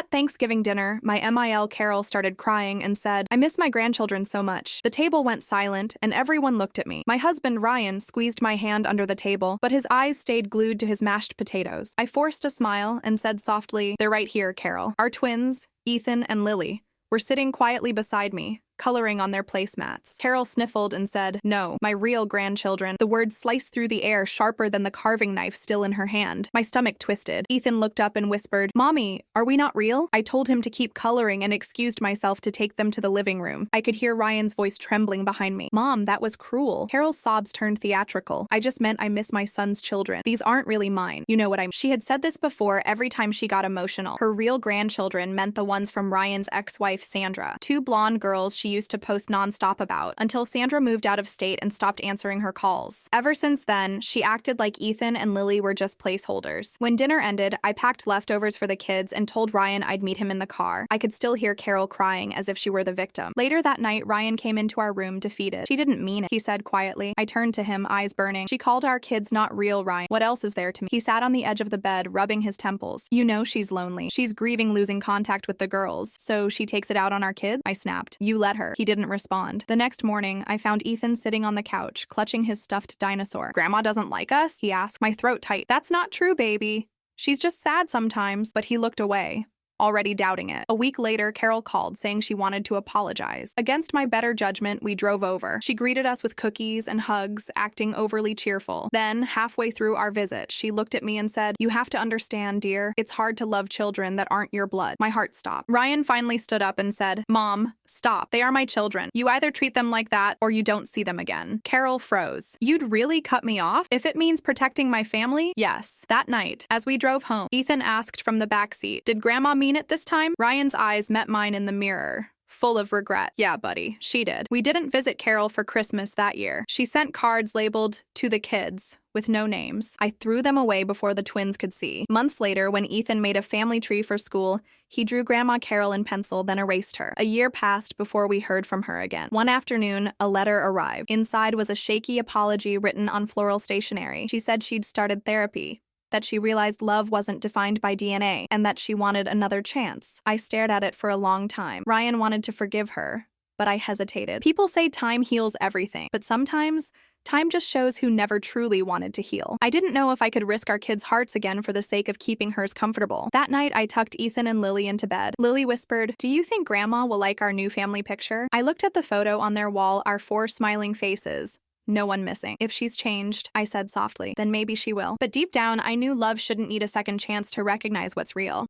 At Thanksgiving dinner, my MIL Carol started crying and said, "I miss my grandchildren so much." The table went silent, and everyone looked at me. My husband, Ryan, squeezed my hand under the table, but his eyes stayed glued to his mashed potatoes. I forced a smile and said softly, "They're right here, Carol." Our twins, Ethan and Lily, were sitting quietly beside me, coloring on their placemats. Carol sniffled and said, "No, my real grandchildren." The words sliced through the air sharper than the carving knife still in her hand. My stomach twisted. Ethan looked up and whispered, "Mommy, are we not real?" I told him to keep coloring and excused myself to take them to the living room. I could hear Ryan's voice trembling behind me. "Mom, that was cruel." Carol's sobs turned theatrical. "I just meant I miss my son's children. These aren't really mine. You know what I mean." She had said this before every time she got emotional. Her real grandchildren meant the ones from Ryan's ex-wife, Sandra. Two blonde girls she used to post nonstop about, until Sandra moved out of state and stopped answering her calls. Ever since then, she acted like Ethan and Lily were just placeholders. When dinner ended, I packed leftovers for the kids and told Ryan I'd meet him in the car. I could still hear Carol crying as if she were the victim. Later that night, Ryan came into our room defeated. "She didn't mean it," he said quietly. I turned to him, eyes burning. "She called our kids not real, Ryan. What else is there to me?" He sat on the edge of the bed, rubbing his temples. "You know she's lonely. She's grieving losing contact with the girls. So she takes it out on our kid?" I snapped. "You let her." He didn't respond. The next morning, I found Ethan sitting on the couch, clutching his stuffed dinosaur. "Grandma doesn't like us?" he asked, my throat tight. "That's not true, baby. She's just sad sometimes." But he looked away, already doubting it. A week later, Carol called, saying she wanted to apologize. Against my better judgment, we drove over. She greeted us with cookies and hugs, acting overly cheerful. Then, halfway through our visit, she looked at me and said, "You have to understand, dear. It's hard to love children that aren't your blood." My heart stopped. Ryan finally stood up and said, "Mom, stop. They are my children. You either treat them like that or you don't see them again." Carol froze. "You'd really cut me off? If it means protecting my family?" "Yes." That night, as we drove home, Ethan asked from the backseat, "Did Grandma mean it this time?" Ryan's eyes met mine in the mirror, full of regret. "Yeah, buddy, she did." We didn't visit Carol for Christmas that year. She sent cards labeled "To the Kids," with no names. I threw them away before the twins could see. Months later, when Ethan made a family tree for school, he drew Grandma Carol in pencil, then erased her. A year passed before we heard from her again. One afternoon, a letter arrived. Inside was a shaky apology written on floral stationery. She said she'd started therapy, that she realized love wasn't defined by DNA, and that she wanted another chance. I stared at it for a long time. Ryan wanted to forgive her, but I hesitated. People say time heals everything, but sometimes time just shows who never truly wanted to heal. I didn't know if I could risk our kids' hearts again for the sake of keeping hers comfortable. That night, I tucked Ethan and Lily into bed. Lily whispered, "Do you think Grandma will like our new family picture?" I looked at the photo on their wall, our 4 smiling faces. No one missing. "If she's changed," I said softly, "then maybe she will." But deep down, I knew love shouldn't need a second chance to recognize what's real.